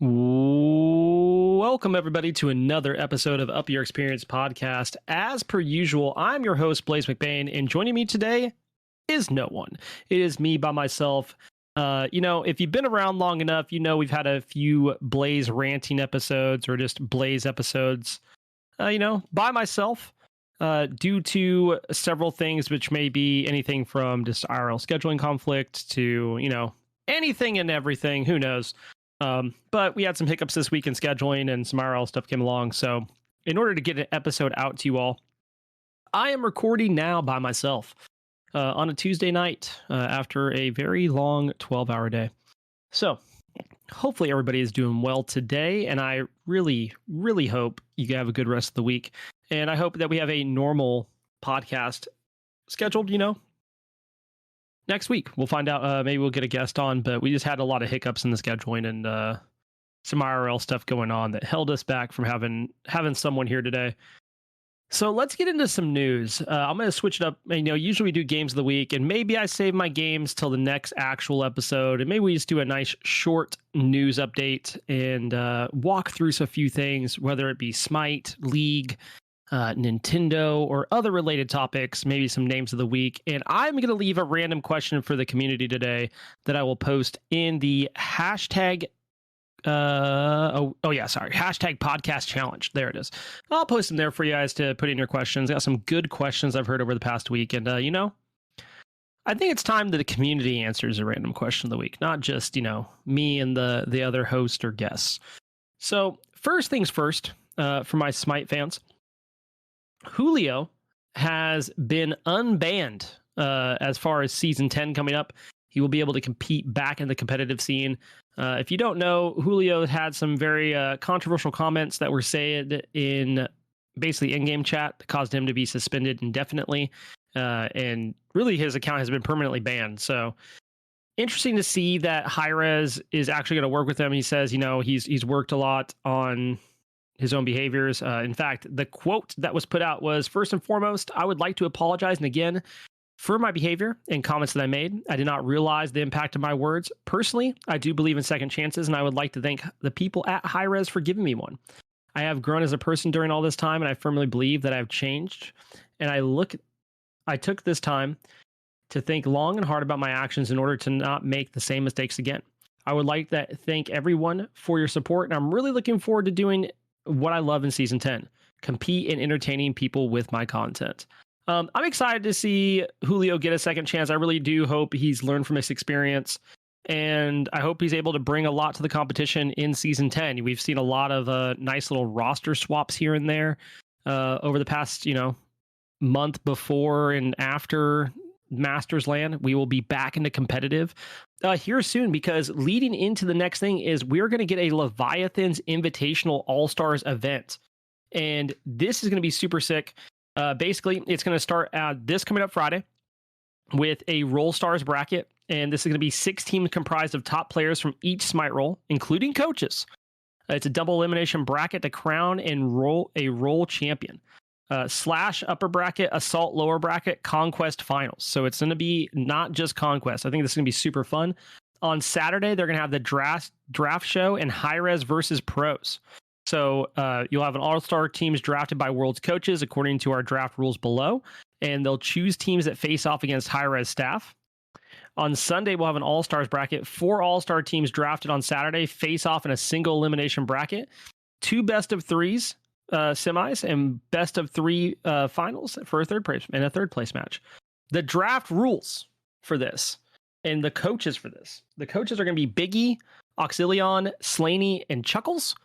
Welcome, everybody, to another episode of UpUrXP podcast. As per usual, I'm your host, BlaiseMcBaine, and joining me today is no one. It is me by myself. If you've been around long enough, we've had a few Blaise ranting episodes or just Blaise episodes, by myself, due to several things, which may be anything from just IRL scheduling conflict to, anything and everything. Who knows? But we had some hiccups this week in scheduling and some IRL stuff came along. So in order to get an episode out to you all, I am recording now by myself on a Tuesday night after a very long 12-hour day. So hopefully everybody is doing well today. And I really, really hope you have a good rest of the week. And I hope that we have a normal podcast scheduled, next week. We'll find out. Maybe we'll get a guest on, but we just had a lot of hiccups in the scheduling and some IRL stuff going on that held us back from having someone here today. So let's get into some news. I'm going to switch it up. Usually we do games of the week, and maybe I save my games till the next actual episode, and maybe we just do a nice short news update and walk through a few things, whether it be Smite, League, Nintendo, or other related topics, maybe some names of the week. And I'm going to leave a random question for the community today that I will post in the hashtag hashtag podcast challenge. There it is. I'll post them there for you guys to put in your questions. I got some good questions I've heard over the past week. And, I think it's time that the community answers a random question of the week, not just, me and the other host or guests. So first things first, for my Smite fans, Julio has been unbanned as far as Season 10 coming up. He will be able to compete back in the competitive scene. If you don't know, Julio had some very controversial comments that were said in basically in-game chat that caused him to be suspended indefinitely. And really his account has been permanently banned. So interesting to see that Hi-Rez is actually going to work with him. He says, he's worked a lot on his own behaviors. In fact, the quote that was put out was, "First and foremost, I would like to apologize and again for my behavior and comments that I made. I did not realize the impact of my words. Personally, I do believe in second chances, and I would like to thank the people at Hi-Rez for giving me one. I have grown as a person during all this time, and I firmly believe that I've changed. And I took this time to think long and hard about my actions in order to not make the same mistakes again. I would like to thank everyone for your support, and I'm really looking forward to doing what I love in Season 10, compete and entertaining people with my content." I'm excited to see Julio get a second chance. I really do hope he's learned from his experience, and I hope he's able to bring a lot to the competition in Season 10. We've seen a lot of nice little roster swaps here and there over the past, month before and after Masters Land. We will be back into competitive here soon, because leading into the next thing is we're going to get a Leviathan's Invitational All-Stars event. And this is going to be super sick. Basically, it's going to start this coming up Friday with a Roll Stars bracket. And this is going to be 6 teams comprised of top players from each Smite role, including coaches. It's a double elimination bracket to crown and a role champion. Slash upper bracket, assault lower bracket, conquest finals. So it's going to be not just conquest. I think this is going to be super fun. On Saturday, they're going to have the draft show and Hi-Rez versus pros. So you'll have an all-star teams drafted by World's coaches according to our draft rules below, and they'll choose teams that face off against Hi-Rez staff. On Sunday, we'll have an all-stars bracket. 4 all-star teams drafted on Saturday face off in a single elimination bracket. 2 best of 3s. Semis and best of 3 finals for a third place match. The draft rules for this and the coaches for this. The coaches are going to be Biggie, Auxilion, Slaney, and Chuckles.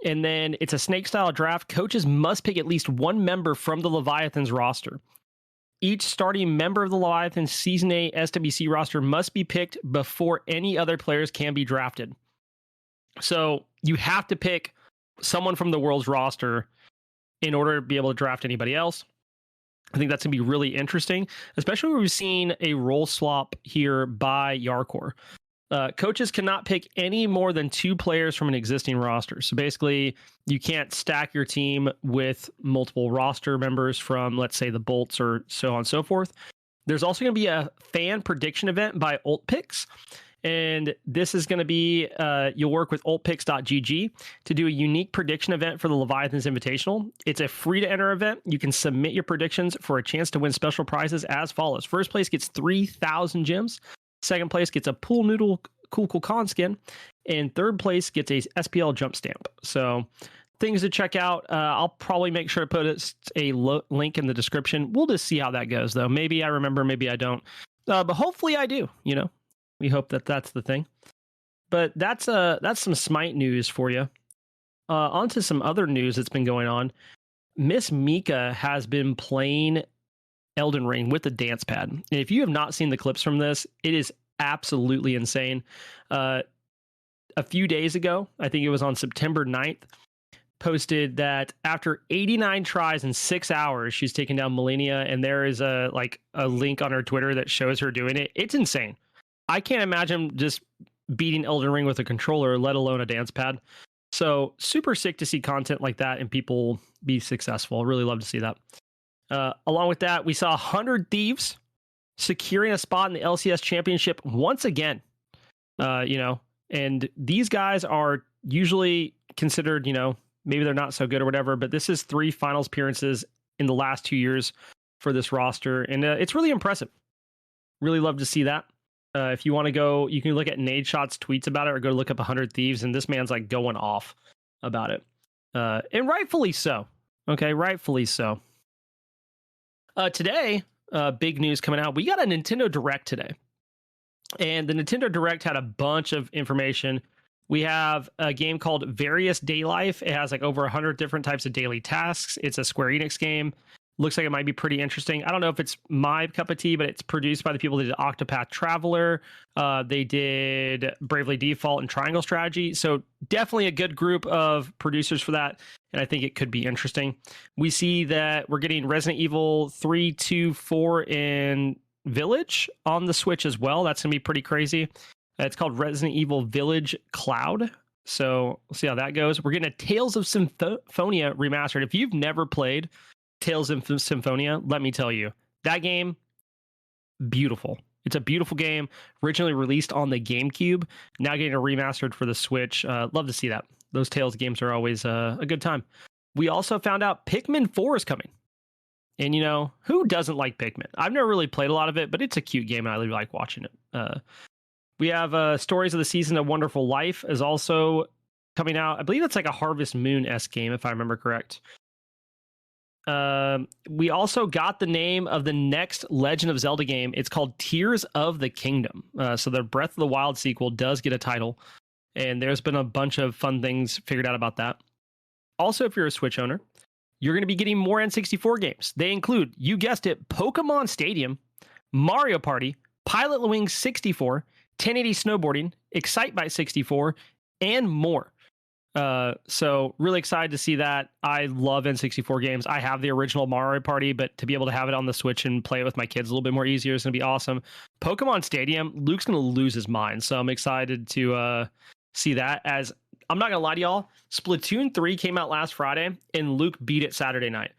And then it's a snake style draft. Coaches must pick at least 1 member from the Leviathans roster. Each starting member of the Leviathan Season 8 SWC roster must be picked before any other players can be drafted. So you have to pick someone from the world's roster in order to be able to draft anybody else. I think that's going to be really interesting, especially when we've seen a role swap here by Yarkor. Coaches cannot pick any more than 2 players from an existing roster. So basically, you can't stack your team with multiple roster members from, let's say, the Bolts or so on and so forth. There's also going to be a fan prediction event by Ult Picks. And this is going to be, you'll work with ultpicks.gg to do a unique prediction event for the Leviathans Invitational. It's a free to enter event. You can submit your predictions for a chance to win special prizes as follows. First place gets 3,000 gems. Second place gets a Pool Noodle Cool Con skin. And third place gets a SPL jump stamp. So things to check out. I'll probably make sure to put a link in the description. We'll just see how that goes, though. Maybe I remember, maybe I don't. But hopefully I do, We hope that that's the thing. But that's some Smite news for you. On to some other news that's been going on. Miss Mika has been playing Elden Ring with the dance pad. And if you have not seen the clips from this, it is absolutely insane. A few days ago, I think it was on September 9th, posted that after 89 tries in 6 hours, she's taken down Millennia, and there is a link on her Twitter that shows her doing it. It's insane. I can't imagine just beating Elden Ring with a controller, let alone a dance pad. So super sick to see content like that and people be successful. Really love to see that. Along with that, we saw 100 Thieves securing a spot in the LCS Championship once again. And these guys are usually considered, maybe they're not so good or whatever, but this is 3 finals appearances in the last 2 years for this roster. And it's really impressive. Really love to see that. If you want to go, you can look at Nadeshot's tweets about it or go look up 100 Thieves, and this man's like going off about it. And rightfully so. Okay, rightfully so. Today, big news coming out. We got a Nintendo Direct today. And the Nintendo Direct had a bunch of information. We have a game called Various Day Life. It has like over 100 different types of daily tasks. It's a Square Enix game. Looks like it might be pretty interesting. I don't know if it's my cup of tea, but it's produced by the people that did Octopath Traveler. They did Bravely Default and Triangle Strategy. So definitely a good group of producers for that. And I think it could be interesting. We see that we're getting Resident Evil 3, 2, 4 in Village on the Switch as well. That's going to be pretty crazy. It's called Resident Evil Village Cloud. So we'll see how that goes. We're getting a Tales of Symphonia remastered. If you've never played Tales of Symphonia, let me tell you, that game, beautiful. It's a beautiful game, originally released on the GameCube, now getting a remastered for the Switch. Love to see that. Those Tales games are always a good time. We also found out Pikmin 4 is coming. And, who doesn't like Pikmin? I've never really played a lot of it, but it's a cute game, and I really like watching it. We have Stories of the Season of Wonderful Life is also coming out. I believe it's like a Harvest Moon-esque game, if I remember correct. We also got the name of the next Legend of Zelda game. It's called Tears of the Kingdom. So the Breath of the Wild sequel does get a title, and there's been a bunch of fun things figured out about that. Also, if you're a Switch owner, you're going to be getting more N64 games. They include, you guessed it, Pokemon Stadium, Mario Party, Pilot Wings 64, 1080 Snowboarding, Excitebike 64, and more. So really excited to see that. I love N64 games. I have the original Mario Party, but to be able to have it on the Switch and play it with my kids a little bit more easier is going to be awesome. Pokemon Stadium, Luke's going to lose his mind. So I'm excited to see that. As I'm not going to lie to y'all, Splatoon 3 came out last Friday and Luke beat it Saturday night.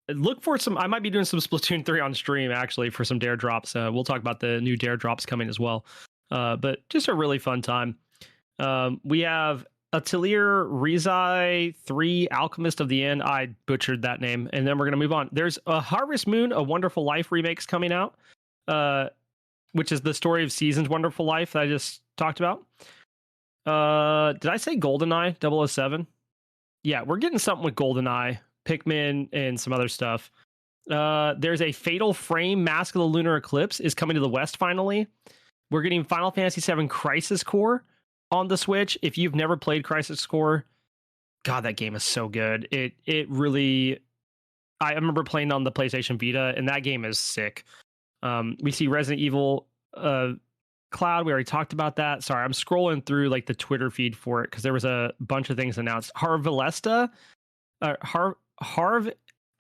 Look for I might be doing some Splatoon 3 on stream actually for some Dare Drops. We'll talk about the new Dare Drops coming as well. But just a really fun time. We have Atelier Rizai 3 Alchemist of the End. I butchered that name. And then we're going to move on. There's a Harvest Moon, A Wonderful Life remakes coming out, which is the Story of Seasons Wonderful Life that I just talked about. Did I say GoldenEye 007? Yeah, we're getting something with GoldenEye, Pikmin, and some other stuff. There's a Fatal Frame Mask of the Lunar Eclipse is coming to the West finally. We're getting Final Fantasy VII Crisis Core on the Switch. If you've never played Crisis Core, God, that game is so good. It really, I remember playing on the PlayStation Vita, and that game is sick. We see Resident Evil Cloud. We already talked about that. Sorry, I'm scrolling through like the Twitter feed for it because there was a bunch of things announced. Harvestella.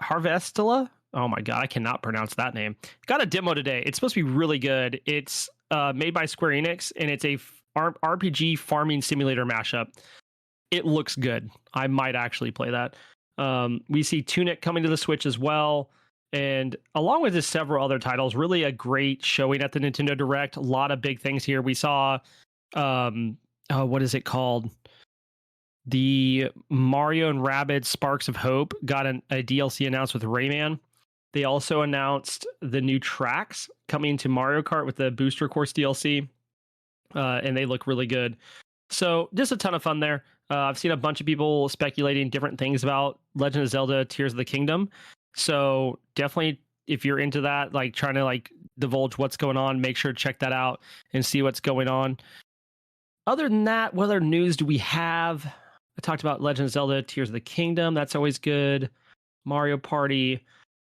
Harvestella. Oh my God, I cannot pronounce that name. Got a demo today. It's supposed to be really good. It's made by Square Enix, and it's a RPG farming simulator mashup. It looks good. I might actually play that. We see Tunic coming to the Switch as well. And along with this, several other titles, really a great showing at the Nintendo Direct. A lot of big things here. We saw, what is it called? The Mario and Rabbids Sparks of Hope got a DLC announced with Rayman. They also announced the new tracks coming to Mario Kart with the Booster Course DLC, and they look really good. So just a ton of fun there. I've seen a bunch of people speculating different things about Legend of Zelda Tears of the Kingdom. So definitely, if you're into that, like trying to like divulge what's going on, make sure to check that out and see what's going on. Other than that, what other news do we have? I talked about Legend of Zelda Tears of the Kingdom. That's always good. Mario Party.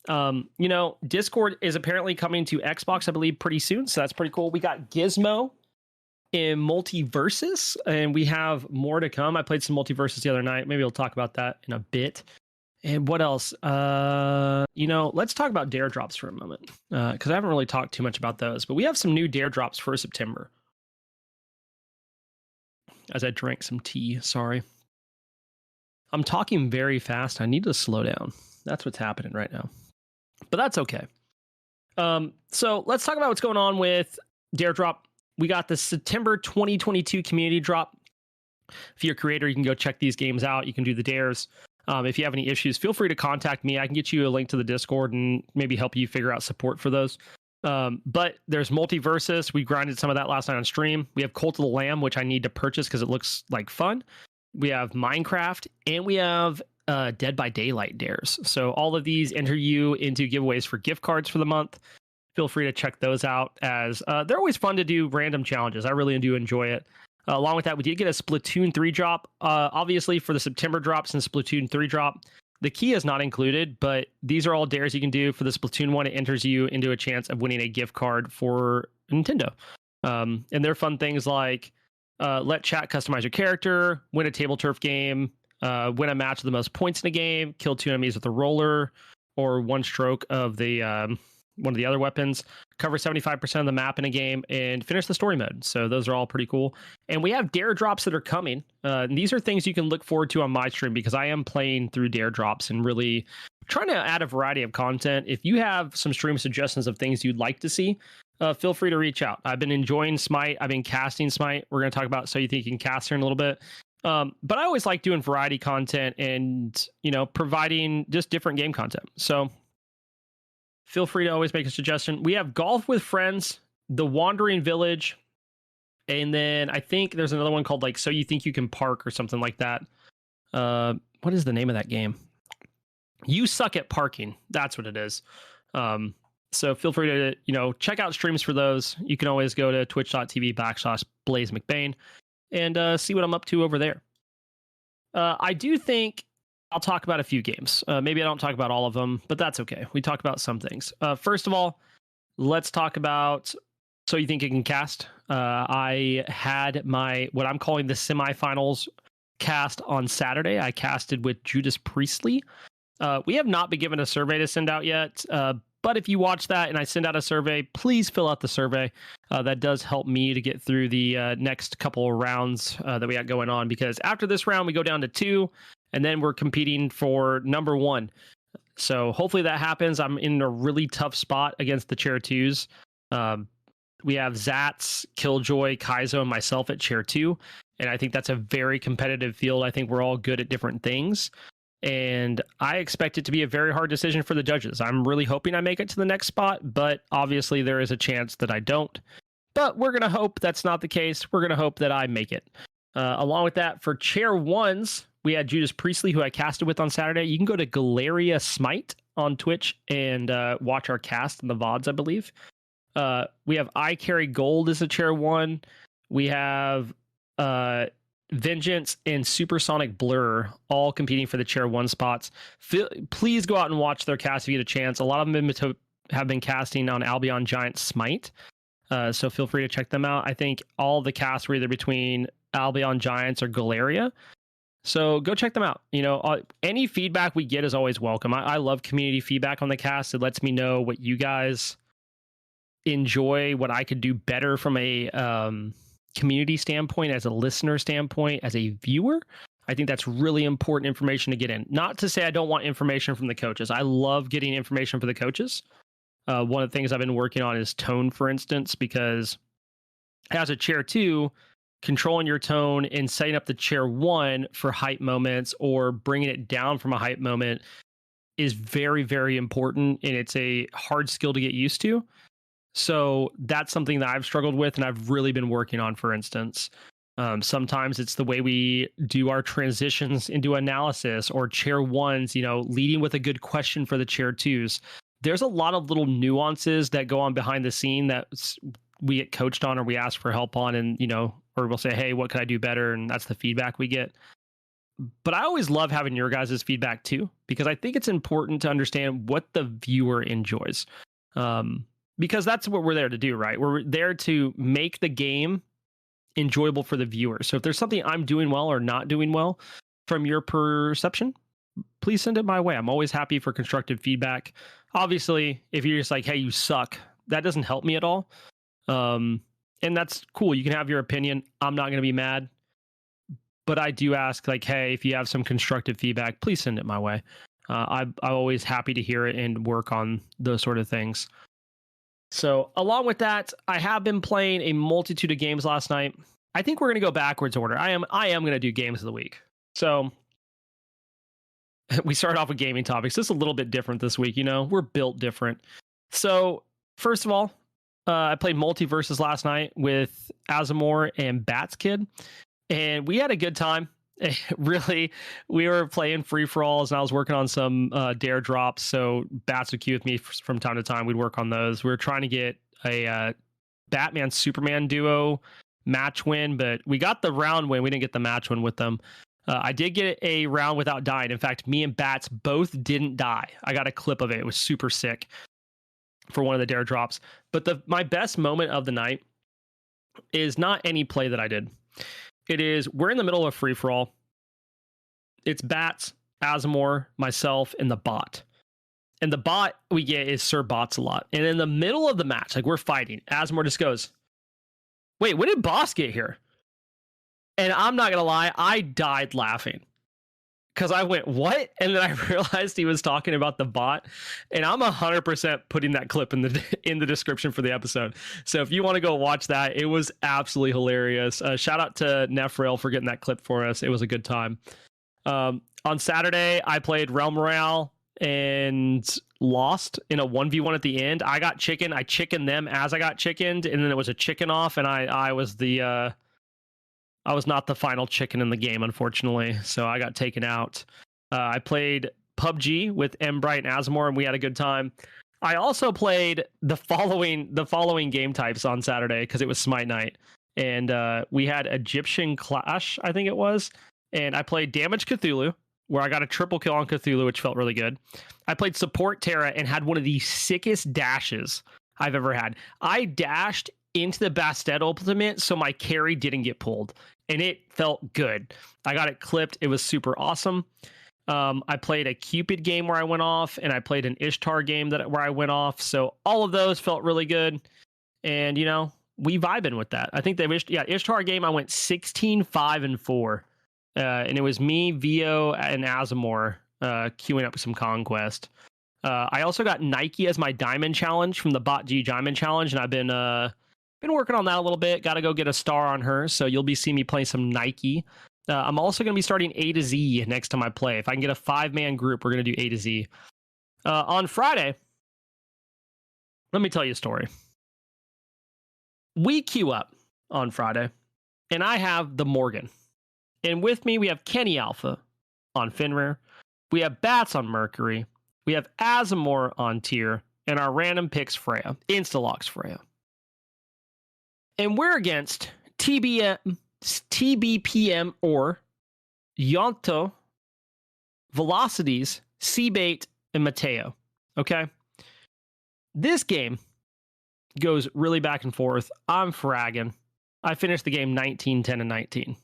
Discord is apparently coming to Xbox, I believe, pretty soon. So that's pretty cool. We got Gizmo in Multiversus, and we have more to come. I played some Multiversus the other night. Maybe we'll talk about that in a bit. And what else? Let's talk about Dare Drops for a moment, because I haven't really talked too much about those. But we have some new Dare Drops for September. As I drank some tea, sorry. I'm talking very fast. I need to slow down. That's what's happening right now. But that's okay. So let's talk about what's going on with Dare Drop. We got the September 2022 community drop. If you're a creator, you can go check these games out. You can do the dares. If you have any issues, feel free to contact me. I can get you a link to the Discord and maybe help you figure out support for those. But there's Multiversus. We grinded some of that last night on stream. We have Cult of the Lamb, which I need to purchase because it looks like fun. We have Minecraft, and we have Dead by Daylight dares. So all of these enter you into giveaways for gift cards for the month. Feel free to check those out, as they're always fun to do random challenges. I really do enjoy it. Along with that, we did get a Splatoon 3 drop. Obviously, for the September drops and Splatoon 3 drop, the key is not included, but these are all dares you can do. For the Splatoon 1, it enters you into a chance of winning a gift card for Nintendo. And they're fun things like let chat customize your character, win a table turf game, win a match with the most points in a game, kill 2 enemies with a roller, or one stroke of the one of the other weapons, cover 75% of the map in a game, and finish the story mode. So those are all pretty cool. And we have dare drops that are coming. And these are things you can look forward to on my stream, because I am playing through dare drops and really trying to add a variety of content. If you have some stream suggestions of things you'd like to see, feel free to reach out. I've been enjoying Smite. I've been casting Smite. We're going to talk about So You Think You Can Cast here in a little bit. But I always like doing variety content and, providing just different game content. So feel free to always make a suggestion. We have Golf with Friends, The Wandering Village, and then I think there's another one called like So You Think You Can Park or something like that. What is the name of that game? You Suck at Parking. That's what it is. So feel free to, check out streams for those. You can always go to twitch.tv/BlaiseMcBaine and see what I'm up to over there. I do think I'll talk about a few games. Maybe I don't talk about all of them, but that's okay. We talk about some things. First of all, let's talk about So You Think You Can Cast. I had my, what I'm calling the semifinals cast on Saturday. I casted with Judas Priestley. We have not been given a survey to send out yet, but if you watch that and I send out a survey, please fill out the survey. That does help me to get through the next couple of rounds that we got going on, because after this round, we go down to 2, and then we're competing for number 1. So hopefully that happens. I'm in a really tough spot against the chair 2s. We have Zats, Killjoy, Kaizo, and myself at chair 2. And I think that's a very competitive field. I think we're all good at different things. And I expect it to be a very hard decision for the judges. I'm really hoping I make it to the next spot, but obviously there is a chance that I don't. But we're going to hope that's not the case. We're going to hope that I make it. Along with that, for chair 1s, we had Judas Priestley, who I casted with on Saturday. You can go to Galeria Smite on Twitch and watch our cast in the VODs, I believe. We have I Carry Gold as a chair 1. We have Vengeance and Supersonic Blur all competing for the chair 1 spots. Please go out and watch their cast if you get a chance. A lot of them have been casting on Albion Giant Smite. So feel free to check them out. I think all the casts were either between Albion Giants or Galeria. So go check them out. Any feedback we get is always welcome. I love community feedback on the cast. It lets me know what you guys enjoy, what I could do better from a community standpoint, as a listener standpoint, as a viewer. I think that's really important information to get in. Not to say I don't want information from the coaches. I love getting information for the coaches. One of the things I've been working on is tone, for instance, because as a chair 2, controlling your tone and setting up the chair 1 for hype moments or bringing it down from a hype moment is very, very important. And it's a hard skill to get used to. So that's something that I've struggled with and I've really been working on, for instance. Sometimes it's the way we do our transitions into analysis or chair 1s, leading with a good question for the chair 2s. There's a lot of little nuances that go on behind the scene that we get coached on or we ask for help on, and, or we'll say, hey, what can I do better? And that's the feedback we get. But I always love having your guys' feedback too, because I think it's important to understand what the viewer enjoys. Because that's what we're there to do, right? We're there to make the game enjoyable for the viewer. So if there's something I'm doing well or not doing well from your perception, please send it my way. I'm always happy for constructive feedback. Obviously, if you're just like, hey, you suck, that doesn't help me at all. And that's cool. You can have your opinion. I'm not going to be mad. But I do ask, like, hey, if you have some constructive feedback, please send it my way. I'm always happy to hear it and work on those sort of things. So along with that, I have been playing a multitude of games last night. I think we're going to go backwards order. I am going to do games of the week. So we started off with gaming topics. This is a little bit different this week. We're built different. So first of all, I played Multiverses last night with Azamor and Bats Kid, and we had a good time. Really, we were playing free-for-alls, and I was working on some dare drops, so Bats would queue with me from time to time. We'd work on those. We were trying to get a Batman-Superman duo match win, but we got the round win. We didn't get the match win with them. I did get a round without dying. In fact, me and Bats both didn't die. I got a clip of it. It was super sick for one of the dare drops. But my best moment of the night is not any play that I did. It is, we're in the middle of free-for-all. It's Bats, Azamor, myself, and the bot. And the bot we get is SirBossAlot. And in the middle of the match, like we're fighting, Azamor just goes, wait, when did boss get here? And I'm not going to lie, I died laughing. Because I went, what? And then I realized he was talking about the bot. And I'm 100% putting that clip in the description for the episode. So if you want to go watch that, it was absolutely hilarious. Shout out to Nefrail for getting that clip for us. It was a good time. On Saturday, I played Realm Royale and lost in a 1v1 at the end. I got chicken. I chickened them as I got chickened. And then it was a chicken off. And I was I was not the final chicken in the game, unfortunately, so I got taken out. I played PUBG with Mbright and Azamor, and we had a good time. I also played the following game types on Saturday because it was Smite Night, and we had Egyptian Clash, I think it was, and I played Damage Cthulhu, where I got a triple kill on Cthulhu, which felt really good. I played Support Terra and had one of the sickest dashes I've ever had. I dashed into the Bastet ultimate so my carry didn't get pulled, and it felt good. I got it clipped. It was super awesome. I played a Cupid game where I went off, and I played an Ishtar game where I went off. So all of those felt really good, and we vibing with that. I think Ishtar game I went 16-5-4, and it was me, Vio, and Azamor queuing up some Conquest. I also got Nike as my Diamond Challenge from the Bot G Diamond Challenge, and I've been working on that a little bit. Got to go get a star on her, so you'll be seeing me playing some Nike. I'm also going to be starting A to Z next time I play. If I can get a 5-man group, we're going to do A to Z. On Friday, let me tell you a story. We queue up on Friday, and I have the Morgan. And with me, we have Kenny Alpha on Fenrir. We have Bats on Mercury. We have Azamor on Tier. And our random picks Freya. Instalocks Freya. And we're against TBPM or Yonto, Velocities, Seabait, and Mateo. Okay? This game goes really back and forth. I'm fragging. I finished the game 19-10-19.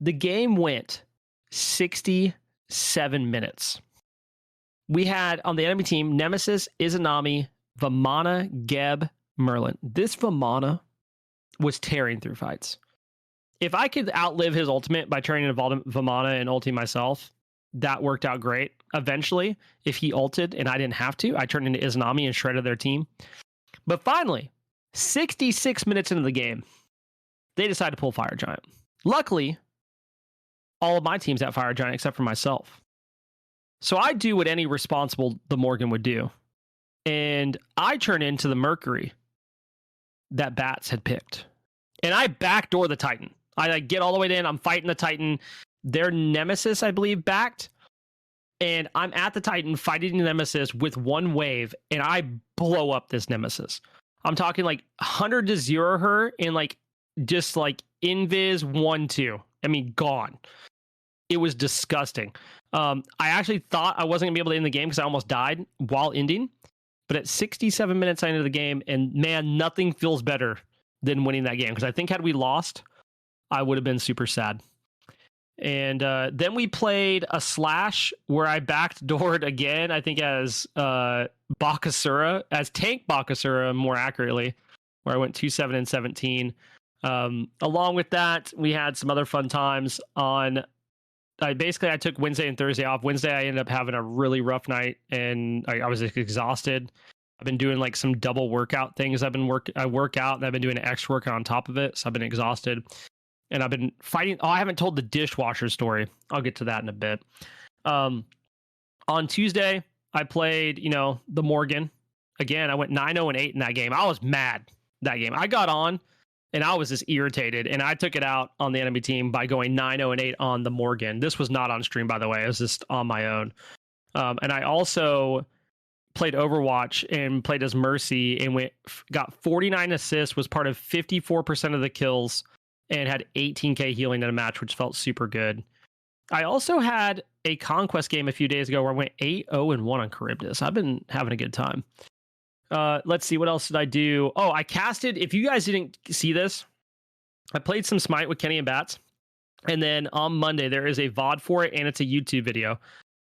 The game went 67 minutes. We had on the enemy team Nemesis, Izanami, Vamana, Geb, Merlin. This Vamana was tearing through fights. if I could outlive his ultimate by turning into Vamana and ulting myself, that worked out great. Eventually, if he ulted and I didn't have to, I turned into Izanami and shredded their team. But finally, 66 minutes into the game, they decided to pull Fire Giant. Luckily, all of my teams have Fire Giant except for myself. So I do what any responsible the Morgan would do. And I turn into the Mercury that Bats had picked. And I backdoor the Titan. I get all the way in. I'm fighting the Titan. Their Nemesis, I believe, backed. And I'm at the Titan fighting the Nemesis with one wave. And I blow up this Nemesis. I'm talking like 100 to 0 her and like just like invis 1-2. I mean, gone. It was disgusting. I actually thought I wasn't gonna be able to end the game because I almost died while ending. But at 67 minutes I ended the game, and man, nothing feels better than winning that game. Because I think had we lost, I would have been super sad. And then we played a slash where I backdoored again, I think as Bakasura, as Tank Bakasura more accurately, where I went 2-7 and 17. Along with that, we had some other fun times on. I took Wednesday and Thursday off. Wednesday, I ended up having a really rough night, and I was exhausted. I've been doing like some double workout things. I work out, and I've been doing an extra workout on top of it, so I've been exhausted. And I've been fighting. Oh, I haven't told the Dishwasher story. I'll get to that in a bit. On Tuesday, I played, the Morgan. Again, I went 9-0 and 8 in that game. I was mad that game. I got on, and I was just irritated, and I took it out on the enemy team by going 9-0 and 8 on the Morgan. This was not on stream, by the way. It was just on my own. And I also played Overwatch and played as Mercy and got 49 assists, was part of 54% of the kills, and had 18k healing in a match, which felt super good. I also had a Conquest game a few days ago where I went 8-0 and 1 on Charybdis. I've been having a good time. Let's see, what else did I do? Oh, I casted. If you guys didn't see this, I played some Smite with Kenny and Bats. And then on Monday, there is a VOD for it, and it's a YouTube video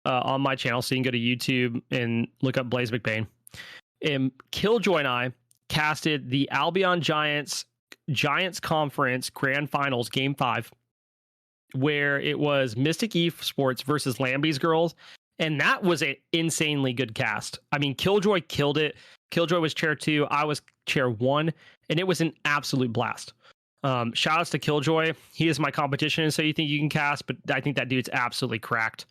on my channel. So you can go to YouTube and look up BlaiseMcBaine. And Killjoy and I casted the Albion Giants Conference Grand Finals Game 5, where it was Mystic Esports versus Lambie's Girls. And that was an insanely good cast. I mean, Killjoy killed it. Killjoy was chair 2. I was chair 1. And it was an absolute blast. Shout outs to Killjoy. He is my competition, so you think you can cast, but I think that dude's absolutely cracked.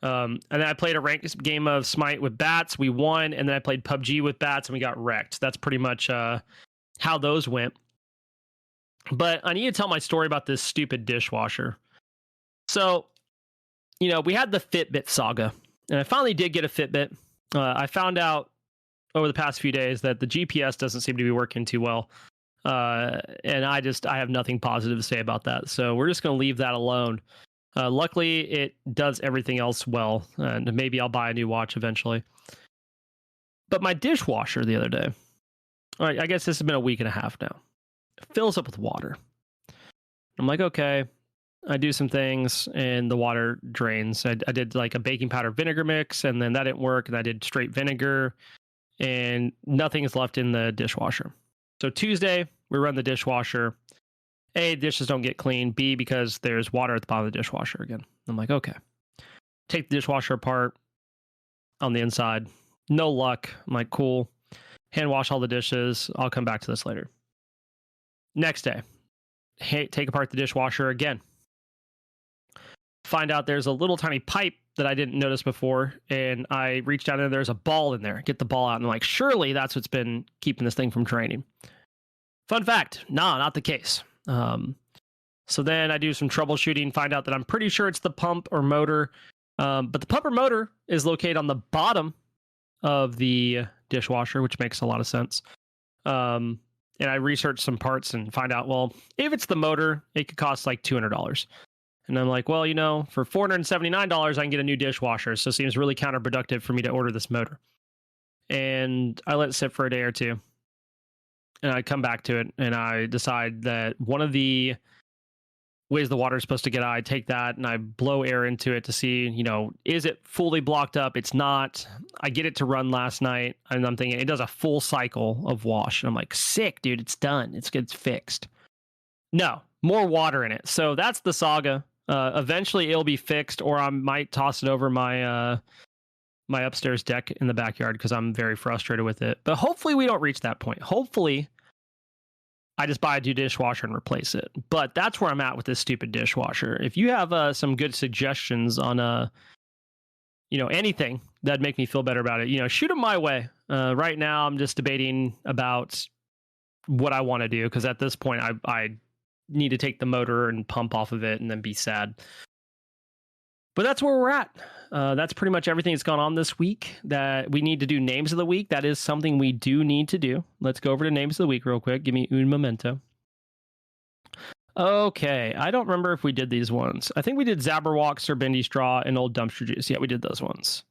And then I played a ranked game of Smite with Bats. We won. And then I played PUBG with Bats, and we got wrecked. That's pretty much how those went. But I need to tell my story about this stupid Dishwasher. So, we had the Fitbit saga, and I finally did get a Fitbit. I found out over the past few days that the GPS doesn't seem to be working too well. And I have nothing positive to say about that. So we're just going to leave that alone. Luckily, it does everything else well, and maybe I'll buy a new watch eventually. But my dishwasher the other day, all right, I guess this has been a week and a half now, it fills up with water. I'm like, okay. I do some things and the water drains. I did like a baking powder vinegar mix, and then that didn't work. And I did straight vinegar, and nothing is left in the dishwasher. So Tuesday, we run the dishwasher. A, dishes don't get clean. B, because there's water at the bottom of the dishwasher again. I'm like, okay. Take the dishwasher apart on the inside. No luck. I'm like, cool. Hand wash all the dishes. I'll come back to this later. Next day, take apart the dishwasher again. Find out there's a little tiny pipe that I didn't notice before, and I reached down and there's a ball in there. Get the ball out, and I'm like, surely that's what's been keeping this thing from draining. Fun fact, not the case. So then I do some troubleshooting, find out that I'm pretty sure it's the pump or motor, but the pump or motor is located on the bottom of the dishwasher, which makes a lot of sense. And I researched some parts and find out, well, if it's the motor, it could cost like $200. And I'm like, well, for $479, I can get a new dishwasher. So it seems really counterproductive for me to order this motor. And I let it sit for a day or two. And I come back to it, and I decide that one of the ways the water is supposed to get out, I take that and I blow air into it to see, is it fully blocked up? It's not. I get it to run last night, and I'm thinking it does a full cycle of wash. And I'm like, sick, dude, it's done. It's fixed. No, more water in it. So that's the saga. Eventually it'll be fixed, or I might toss it over my my upstairs deck in the backyard because I'm very frustrated with it. But hopefully we don't reach that point. Hopefully I just buy a new dishwasher and replace it. But that's where I'm at with this stupid dishwasher. If you have some good suggestions on anything that'd make me feel better about it, shoot them my way. Right now I'm just debating about what I want to do, because at this point I need to take the motor and pump off of it and then be sad. But that's where we're at. That's pretty much everything that's gone on this week. That we need to do names of the week. That is something we do need to do. Let's go over to names of the week real quick. Give me un momento. Okay, I don't remember if we did these ones. I think we did Zabberwock, Sir Bendy Straw, and Old Dumpster Juice. Yeah, we did those ones.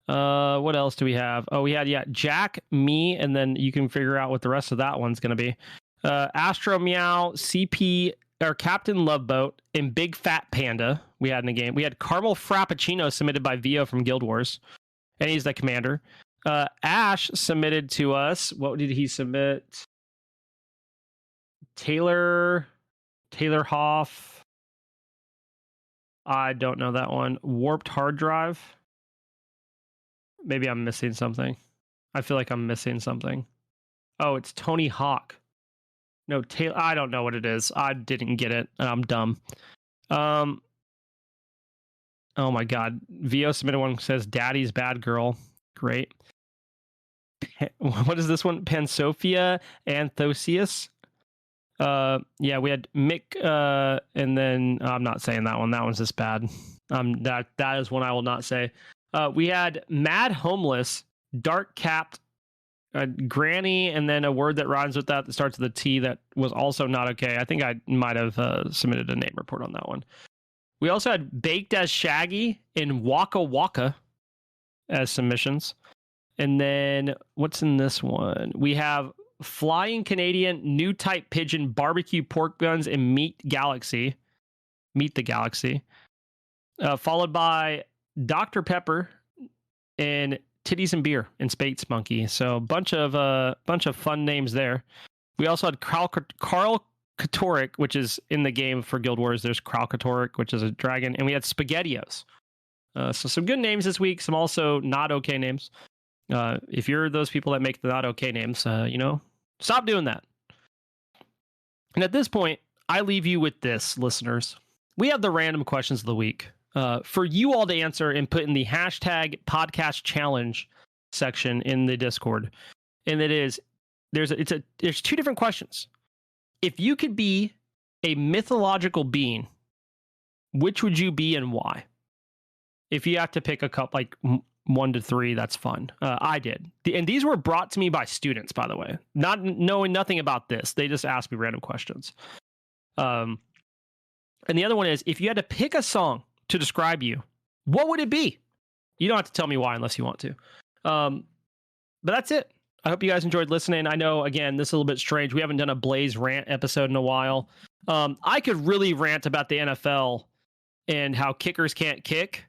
What else do we have? Oh, we had Jack, me, and then you can figure out what the rest of that one's going to be. Astro Meow, CP, or Captain Loveboat, and Big Fat Panda we had in the game. We had Caramel Frappuccino submitted by Vio from Guild Wars, and he's the commander. Ash submitted to us. What did he submit? Taylor Hoff. I don't know that one. Warped Hard Drive. Maybe I'm missing something. I feel like I'm missing something. Oh, it's Tony Hawk. No, Taylor. I don't know what it is. I didn't get it. I'm dumb. Oh my God. Vio submitted one, says Daddy's Bad Girl. Great. What is this one? Pansofia Anthosius. Yeah, we had Mick, and then I'm not saying that one. That one's just bad. That is one I will not say. We had Mad Homeless, Dark Capped, Granny, and then a word that rhymes with that starts with a T that was also not okay. I think I might have submitted a name report on that one. We also had Baked as Shaggy and Waka Waka as submissions. And then what's in this one? We have Flying Canadian, New Type Pigeon, Barbecue Pork Buns, and Meet the Galaxy. Followed by Dr. Pepper and Titties and Beer and Spates Monkey. So bunch of fun names there. We also had Carl Katoric, which is in the game for Guild Wars. There's Carl Katoric, which is a dragon, and we had Spaghettios. So some good names this week. Some also not okay names. If you're those people that make the not okay names, stop doing that. And at this point, I leave you with this, listeners. We have the random questions of the week for you all to answer and put in the hashtag podcast challenge section in the Discord. And it is, there's two different questions. If you could be a mythological being, which would you be and why? If you have to pick a couple, like 1 to 3, that's fun. I did. And these were brought to me by students, by the way, not knowing nothing about this. They just asked me random questions. And the other one is, if you had to pick a song to describe you, what would it be? You don't have to tell me why unless you want to. But that's it. I hope you guys enjoyed listening. I know, again, this is a little bit strange. We haven't done a Blaise rant episode in a while. I could really rant about the NFL and how kickers can't kick.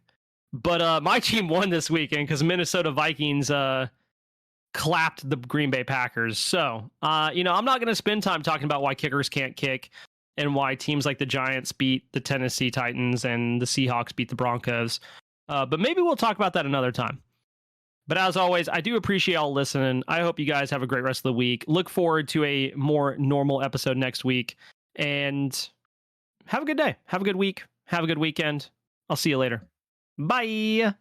But my team won this weekend because Minnesota Vikings clapped the Green Bay Packers. So, I'm not going to spend time talking about why kickers can't kick and why teams like the Giants beat the Tennessee Titans and the Seahawks beat the Broncos. But maybe we'll talk about that another time. But as always, I do appreciate y'all listening. I hope you guys have a great rest of the week. Look forward to a more normal episode next week. And have a good day. Have a good week. Have a good weekend. I'll see you later. Bye.